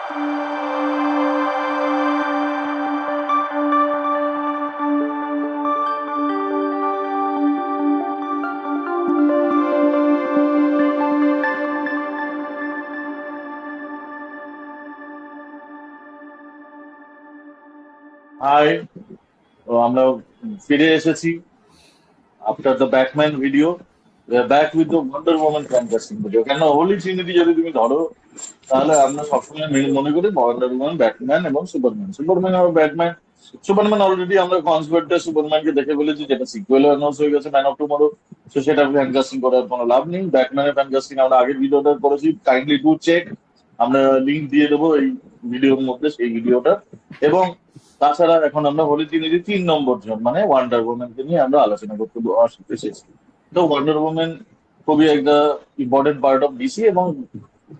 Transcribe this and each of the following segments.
High, তো আমরা ফিরে এসেছি after the Batman video. Back with the wonder woman fantasy video. কেন হোলি ট্রিনিটি যদি তুমি ধরো, তাহলে আমরা সবসময় মনে করি ওয়ান্ডার ওম্যান, ব্যাটম্যান এবং সুপারম্যান। সুপারম্যান আর ব্যাটম্যান, সুপারম্যান অলরেডি আমরা কনসেপ্টটা সুপারম্যানকে দেখে ফেলেছি, যেটা সিকুয়েল অ্যানাউন্স হয়ে গেছে ম্যান অফ টুমরো। তো সেটা ফ্যান কাস্টিং করার কোনো লাভ নেই। ব্যাটম্যানের ফ্যান কাস্টিং আমরা আগের ভিডিওটা করেছি, কাইন্ডলি টু চেক। আমরা লিঙ্ক দিয়ে দেবো এই ভিডিওর মধ্যে, সেই ভিডিওটা। এবং তাছাড়া এখন আমরা হোলি ট্রিনিটি 3 নম্বর জন, মানে ওয়ান্ডার ওম্যানকে নিয়ে আমরা আলোচনা করতে এসেছি। তো ওয়ান্ডার ওম্যান খুবই একটা ইম্পর্টেন্ট পার্ট অফ ডিসি, এবং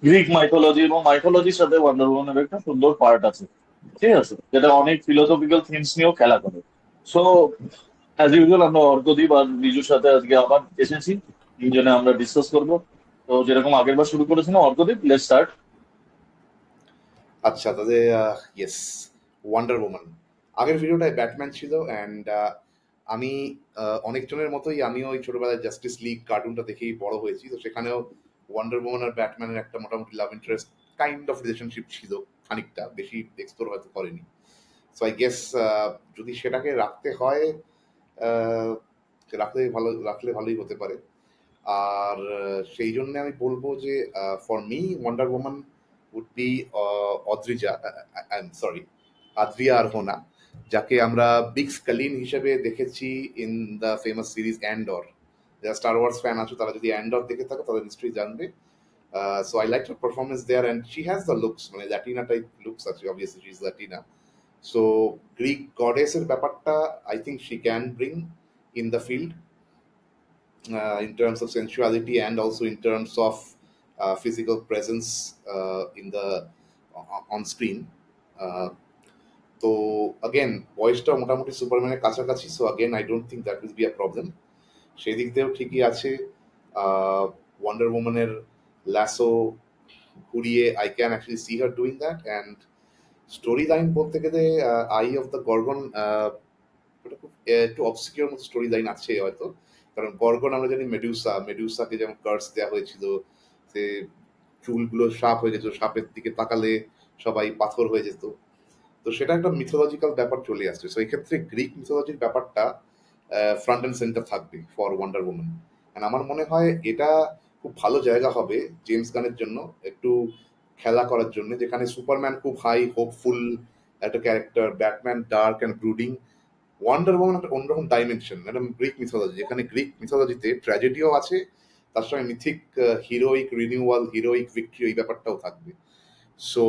গ্রিক মাইথোলজি এবং মাইথোলজির সাথে ওয়ান্ডার ওম্যানের একটা সুন্দর পার্ট আছে, ঠিক আছে, যেটা অনেক ফিলোসফিক্যাল থিমস নিয়েও খেলা করে। সো অ্যাজ ইউজুয়াল আমরা অর্কদীপ আর রিজুর সাথে আজকে আবার এসেছি, তিনজনে আমরা ডিসকাস করবো। তো যেরকম আগের বার শুরু করেছিলাম, অর্কদীপ, লেটস স্টার্ট। আচ্ছা, তাহলে ইয়েস, ওয়ান্ডার ওম্যান আগের ভিডিওটায় ব্যাটম্যান ছিল। অ্যান্ড আমি অনেকজনের মতোই আমিও ওই ছোটবেলায় জাস্টিস লিগ কার্টুনটা দেখেই বড় হয়েছি। তো সেখানেও ওয়ান্ডার ওম্যান আর ব্যাটম্যানের একটা মোটামুটি লাভ ইন্টারেস্ট কাইন্ড অফ রিলেশনশিপ ছিল, খানিকটা, বেশি এক্সপ্লোর হয়তো করেনি। সো আই গেস যদি সেটাকে রাখতে হয়, আহ, রাখলে ভালোই হতে পারে। আর সেই জন্য আমি বলবো যে for me wonder woman would be আদ্রিয়া আরহোনা, যাকে আমরা বিগ স্কালিন হিসেবে দেখেছি ইন দ্য ফেমাস সিরিজ অ্যান্ডর। যারা স্টার ওয়ার্স ফ্যান আছো, তারা যদি অ্যান্ডর দেখে থাকো তাদের নিশ্চয়ই জানবে। So I like her performance there, and she has the looks, মানে ল্যাটিনা টাইপ লুকস আছে, obviously she is Latina. So Greek গডেসের ব্যাপারটা I think she can bring in the field, in terms of sensuality and also in terms of physical presence in the on screen. তো again বয়সটা মোটামুটি সুপারম্যানের কাছাকাছি, so again I don't think that will be a problem. সেই দিক দিয়েও ঠিকই আছে। Wonder ওম্যানের lasso ঘুরিয়ে I can actually see her doing that. And story line বলতে গেলে আই অফ দ্য গর্গন একটু অবসকিউর মতো স্টোরি লাইন আছে হয়তো, কারণ গর্গন আমরা জানি মেডুসাকে যেমন কার্স দেওয়া হয়েছিল, সে চুলগুলো সাপ হয়ে যেত, সাপের দিকে তাকালে সবাই পাথর হয়ে যেত। তো সেটা একটা মিথোলজিক্যাল ব্যাপার চলে আসছে। সো এই ক্ষেত্রে গ্রিক মিথোলজির ব্যাপারটা ফ্রন্ট অ্যান্ড সেন্টার থাকবে ফর ওয়ান্ডার ওম্যান। অ্যান্ড আমার মনে হয় এটা খুব ভালো জায়গা হবে জেমস গানের জন্য একটু খেলা করার জন্য, যেখানে সুপারম্যান খুব হাই হোপফুল একটা character, Batman dark and brooding, wonder woman একটা অন্যরকম ডাইমেনশন, একটা গ্রিক মিথোলজি, যেখানে গ্রিক মিথোলজিতে ট্র্যাজেডিও আছে, তার সঙ্গে mythic heroic renewal, heroic victory, এই ব্যাপারটাও থাকবে। সো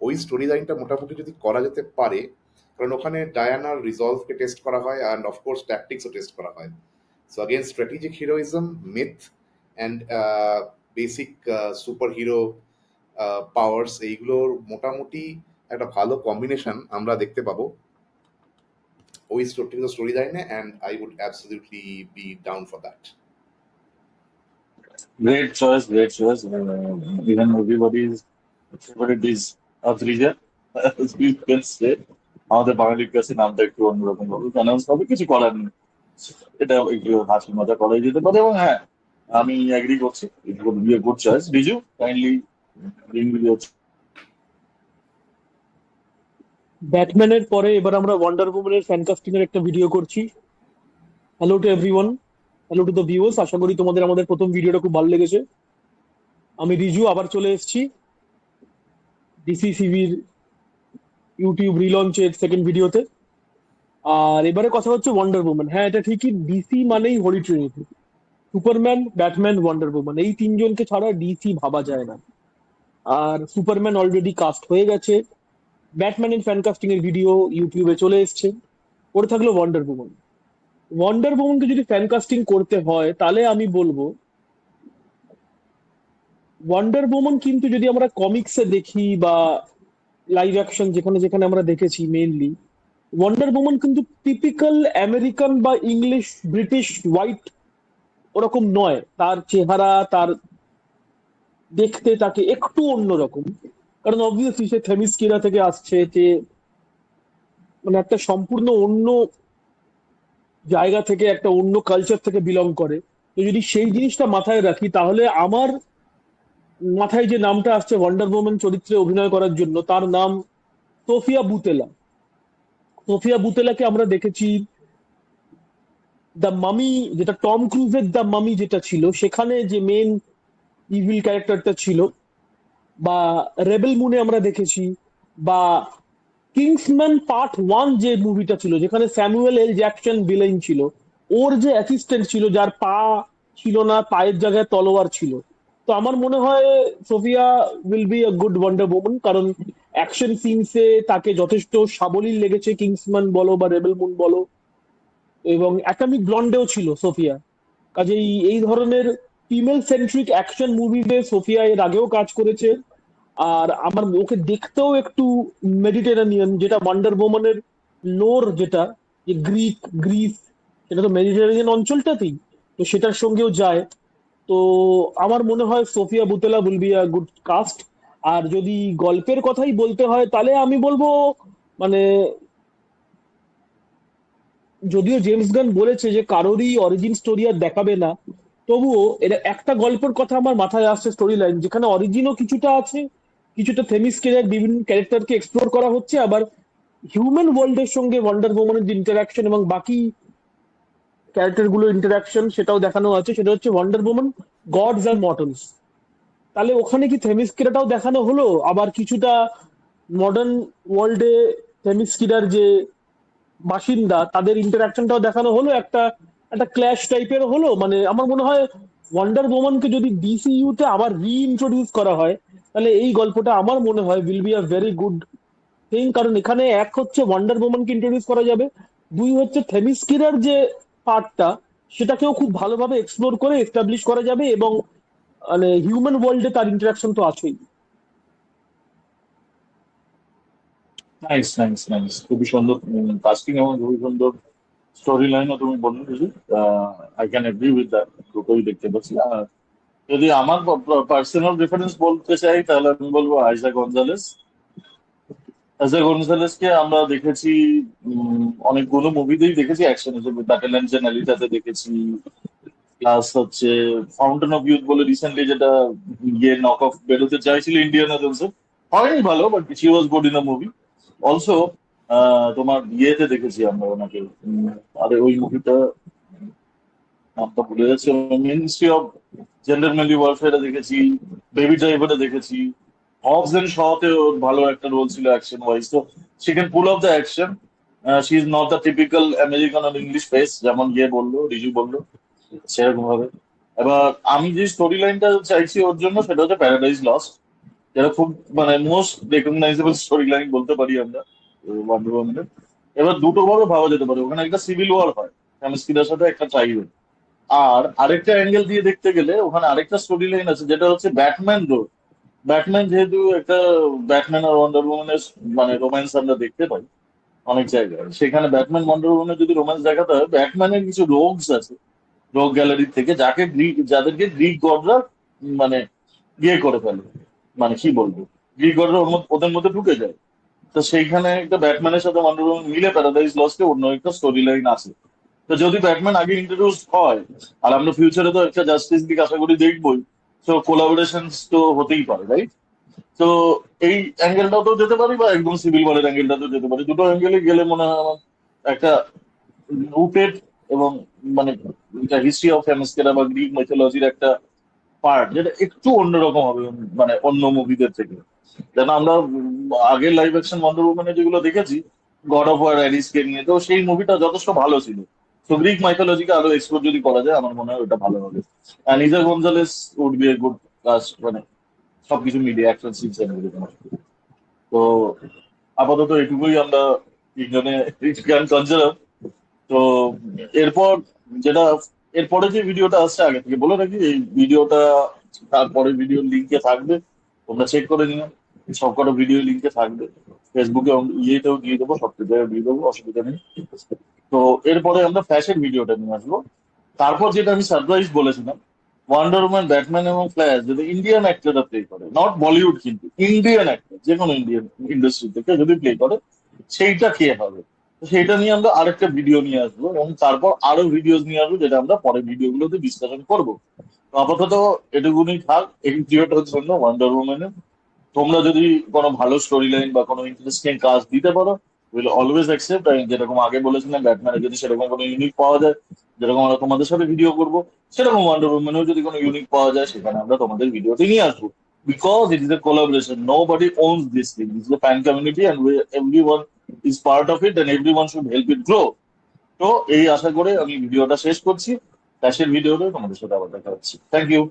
ওই স্টোরি লাইনটা মোটামুটি যদি করা যেতে পারে, কারণ ওখানে ডায়ানার রিজলভকে টেস্ট করা হয় অ্যান্ড অফকোর্স ট্যাকটিক্সও টেস্ট করা হয়। So again strategic heroism, myth and basic super hero powers, এইগুলোর মোটামুটি একটা ভালো কম্বিনেশন আমরা দেখতে পাবো ওই স্টোরি লাইনে, and I would absolutely be down for that. Great choice, great choice. Even everybody's favorite is Adrija, as we can say. আমাদের বাঙালির কাছে নামটা একটু অন্যরকম ভাবে অ্যানাউন্স হবে, কিছু করার নেই। এটা একটু হাসি মজা করাই যেতে পারে। এবং হ্যাঁ, আমি এগ্রি করছি, it would be a good choice. Riju, kindly bring your. ব্যাটম্যানের পরে এবার আমরা ওয়ান্ডার ওম্যানের ফ্যান কাস্টিং এর একটা ভিডিও করছি। Hello to everyone, hello to the viewers. আশা করি তোমাদের আমাদের প্রথম ভিডিওটা খুব ভালো লেগেছে। আমি রিজু আবার চলে এসেছি ডিসিসিভির ইউটিউব রিলঞ্চের সেকেন্ড ভিডিওতে। আর এবারে কথা হচ্ছে ওয়ান্ডার ওম্যান। হ্যাঁ, এটা ঠিকই, ডিসি মানেই holy trinity, Superman, Batman, Wonder Woman, এই তিনজনকে ছাড়া ডিসি ভাবা যায় না। আর সুপারম্যান অলরেডি কাস্ট হয়ে গেছে, ব্যাটম্যানের ফ্যান কাস্টিং এর ভিডিও ইউটিউবে চলে এসছে, পড়ে থাকলো ওয়ান্ডার ওম্যান। ওয়ান্ডার ওম্যানকে যদি ফ্যান কাস্টিং করতে হয়, তাহলে আমি বলবো ওয়ান্ডার ওম্যান কিন্তু যদি আমরা কমিক্সে দেখি বা লাইভ অ্যাকশন যেখানে যেখানে আমরা দেখেছি, মেইনলি ওয়ান্ডার ওম্যান কিন্তু টিপিক্যাল আমেরিকান বা ইংলিশ ব্রিটিশ হোয়াইট ওরকম নয়। তার চেহারা, তার দেখতে, তাকে একটু অন্যরকম। কারণ অবভিয়াসলি সে থেমিস্কিরা থেকে আসছে, যে মানে একটা সম্পূর্ণ অন্য জায়গা থেকে, একটা অন্য কালচার থেকে বিলং করে। তো যদি সেই জিনিসটা মাথায় রাখি, তাহলে আমার মাথায় যে নামটা আসছে ওয়ান্ডার ওম্যান চরিত্রে অভিনয় করার জন্য, তার নাম সোফিয়া বুতেলা। সোফিয়া বুতেলাকে আমরা দেখেছি দ্য মামি, যেটা টম ক্রুজের দ্য মামি যেটা ছিল, সেখানে যে মেন ইভিল ক্যারেক্টারটা ছিল, বা রেবেল মুনে আমরা দেখেছি, বা কিংসম্যান পার্ট 1 যে মুভিটা ছিল, যেখানে স্যামুয়েল এল জ্যাকসন ভিলেন ছিল, ওর যে অ্যাসিস্ট্যান্ট ছিল, যার পা ছিল না, পায়ের জায়গায় তলোয়ার ছিল। তো আমার মনে হয় Sophia will be a good Wonder Woman, কারণ অ্যাকশন সিনসে তাকে যথেষ্ট সাবলীল লেগেছে, কিংসম্যান বলো বা রেবেল মুন বলো, এবং অ্যাটমিক ব্লন্ডেও ছিল সোফিয়া। কাজেই এই ধরনের ফিমেল সেন্ট্রিক অ্যাকশন মুভিতে সোফিয়া এর আগেও কাজ করেছে। আর আমার ওকে দেখতেও একটু মেডিটেরানিয়ান, যেটা ওয়ান্ডার ওম্যানের লোর, যেটা যে গ্রিস, সেটা তো মেডিটেরানিয়ান অঞ্চলটাতেই, তো সেটার সঙ্গেও যায়। তো আমার মনে হয় Sofia Boutella will be a good cast. আর যদি গল্পের কথাই বলতে হয়, তাহলে আমি বলবো মানে, যদিও জেমস গান বলেছে যে কারোরই অরিজিন স্টোরি আর দেখাবে না, তবুও এটা একটা গল্পের কথা আমার মাথায় আসছে, স্টোরি লাইন যেখানে অরিজিনও কিছুটা আছে, কিছুটা থেমিস্কের বিভিন্ন ক্যারেক্টারকে এক্সপ্লোর করা হচ্ছে, আবার হিউম্যান ওয়ার্ল্ডের সঙ্গে ওয়ান্ডার ওম্যানের যে ইন্টারাকশন এবং বাকি ক্যারেক্টার গুলোর ইন্টারাকশন, সেটাও দেখানো আছে। সেটা হচ্ছে ওয়ান্ডার ওম্যান গডস আর মর্টালস। তাহলে ওখানে কি থেমিস্কিরাটাও দেখানো হলো, আবার কিছুটা মডার্ন ওয়ার্ল্ডে থেমিস্কিরার যে বাসিন্দা, তাদের ইন্টারাকশনটাও দেখানো হলো, একটা একটা ক্ল্যাশ টাইপের হলো। মানে আমার মনে হয় ওয়ান্ডার ওম্যানকে যদি ডিসিইউ তে আবার রিইন্ট্রোডিউস করা হয়, তাহলে এই গল্পটা আমার মনে হয় will be a very good thing. কারণ এখানে এক হচ্ছে ওয়ান্ডার ওম্যানকে ইন্ট্রোডিউস করা যাবে, দুই হচ্ছে থেমিস্কিরার যে পার্টটা, সেটাকেও খুব ভালোভাবে এক্সপ্লোর করে এস্টাবলিশ করা যাবে, এবং মানে হিউম্যান ওয়ার্ল্ডে তার ইন্টারাকশন তো আছেই। নাইস, নাইস, নাইস, খুবই সুন্দর কাস্টিং এবং খুবই সুন্দর স্টোরি লাইনও তুমি বললে কিছু। I can agree with that, দুটোই দেখতে পাচ্ছি। আর যদি আমার পার্সোনাল প্রেফারেন্স বলতে চাই, তাহলে আমি বলবো আইজা গনজালেস। আইজা গনজালেসকে আমরা দেখেছি অনেকগুলো মুভিতেই দেখেছি অ্যাকশন হিসেবে, ব্যাটেল এন্ড অ্যালিটাতে দেখেছি, প্লাস হচ্ছে ফাউন্টেন অফ ইউথ বলে রিসেন্টলি যেটা ইয়ে নক অফ বেরোতে চাইছিল ইন্ডিয়ানা জোনসের, হয়নি ভালো, but she was good in the movie. Also তোমার ইয়েতে দেখেছি আমরা ওনাকে, আরে ওই মুভিটা নামটা ভুলে যাচ্ছে, মিনিস্ট্রি অফ জেন্ডার মেনলি ওয়ারফেয়ারে দেখেছি, বেবি ড্রাইভারে দেখেছি, হবস এন্ড শতে ওর ভালো একটা রোল ছিল অ্যাকশন ওয়াইজ। তো she can pull off the action. She is not the typical American আর ইংলিশ ফেস, যেমন ইয়ে বললো, রিজু বললো, সেরকম ভাবে। এবার আমি যে স্টোরি লাইনটা চাইছি ওর জন্য, সেটা হচ্ছে প্যারাডাইজ লস্ট, যেটা খুব মানে মোস্ট রেকগনাইজেবল স্টোরি লাইন বলতে পারি আমরা ওয়ান্ডার ওম্যানের। এবার দুটো ভাবে ভাবা যেতে পারে, ওখানে একটা সিভিল ওয়ার হয় কেমিস্ট্রির সাথে, একটা চাইল্ড। আর আরেকটা অ্যাঙ্গেল দিয়ে দেখতে গেলে ওখানে আরেকটা স্টোরি লাইন আছে, যেটা হচ্ছে ব্যাটম্যান রোল। ব্যাটম্যান যেহেতু একটা, ব্যাটম্যান আর ওয়ান্ডার ওম্যানের মানে রোম্যান্স আমরা দেখতে পাই অনেক জায়গায়, সেখানে ব্যাটম্যান ওয়ান্ডার ওম্যানের যদি রোম্যান্স দেখাতে হয়, ব্যাটম্যানের কিছু রোগস আছে রক গ্যালারি থেকে, যাদেরকে গ্রিক গডরা মানে ইয়ে করে ফেলে, মানে কি বলবো, গ্রিক গডরা ওদের মধ্যে ঢুকে যায়। তো সেইখানে একটা ব্যাটম্যানের সাথে ওয়ান্ডার ওম্যান মিলে প্যারাডাইজ লস্টে অন্য একটা স্টোরি লাইন আছে। তো যদি ব্যাটম্যান আগে ইন্ট্রোডিউস হয়, আর আমরা ফিউচারে তো একটা জাস্টিস লিগ আশা করি দেখবোই, তো কোলাবোরেশন তো হতেই পারে, রাইট? তো এই অ্যাঙ্গেলটাও তো যেতে পারি, বা একদম সিভিল ওয়ারের অ্যাঙ্গেলটাতেও যেতে পারি। দুটো অ্যাঙ্গেলে গেলে মনে হয় আমার একটা রুটেড এবং মানে হিস্ট্রি অফ হেমস্কেরা বা গ্রিক মাইথোলজির একটা পার্ট, যেটা একটু অন্যরকম হবে মানে অন্য মুভিদের থেকে। যেন আমরা আগের লাইভ অ্যাকশন ওয়ান্ডার উম্যানে যেগুলো দেখেছি, গড অফ ওয়ার অ্যালিসকে নিয়ে, তো সেই মুভিটা যথেষ্ট ভালো ছিল। তো গ্রিক মাইথোলজিকে আরো এক্সপ্লোর যদি করা যায়, আমার মনে হয় ওটা ভালো হবে। And Iza Gonzalez would be a good cast, মানে সবকিছু মিলিয়ে অ্যাকশন সিনস এন্ড এভরিথিং। তো আপাতত এটুকুই আমরা তিনজনে ক্যান কনসিডার। তো এরপর যেটা, এরপরে যে ভিডিওটা আসছে, আগে থেকে বলে রাখি, এই ভিডিওটা তারপরে ভিডিওর লিঙ্কে থাকবে, তোমরা চেক করে নিও। সবকটা ভিডিও লিঙ্কে থাকবে, ফেসবুকে ইয়েতেও দিয়ে দেবো, সব জায়গায় দিয়ে দেবো, অসুবিধা নেই। তো এরপরে আমরা ফ্যাশন ভিডিওটা নিয়ে আসবো। তারপর যেটা আমি সারপ্রাইজ বলেছিলাম, ওয়ান্ডার উম্যান, ব্যাটম্যান এবং ফ্ল্যাশ যদি ইন্ডিয়ান অ্যাক্টররা প্লে করে, নট বলিউড, কিন্তু ইন্ডিয়ান অ্যাক্টর যে কোনো ইন্ডিয়ান ইন্ডাস্ট্রি থেকে যদি প্লে করে, সেইটা কে হবে? তো সেইটা নিয়ে আমরা আরেকটা ভিডিও নিয়ে আসবো এবং তারপর আরো ভিডিও নিয়ে আসবো, যেটা আমরা পরে ভিডিওগুলোতে ডিসকাশন করবো। তো আপাতত এটুকুনি থাক এই ভিডিওটার জন্য ওয়ান্ডার উম্যানের। তোমরা যদি কোনো ভালো স্টোরি লাইন বা কোনো ইন্টারেস্টিং কাজ দিতে পারো, উইল অলওয়েজ অ্যাকসেপ্ট। আমি যেরকম আগে বলেছিলাম ব্যাটম্যানে যদি সেরকম কোনো ইউনিক পাওয়া যায়, যেরকম আমরা তোমাদের সাথে ভিডিও করবো, সেরকম ওয়ান্ডার উম্যানেও যদি কোনো ইউনিক পাওয়া যায়, সেখানে আমরা তোমাদের ভিডিওতে নিয়ে আসবো। Because it is a collaboration, nobody owns this thing, this is a fan community and everyone is part of it and everyone should help it grow. তো এই আশা করে আমি ভিডিওটা শেষ করছি। ক্যাশের ভিডিওতে তোমাদের সাথে আবার দেখা হচ্ছে। Thank you.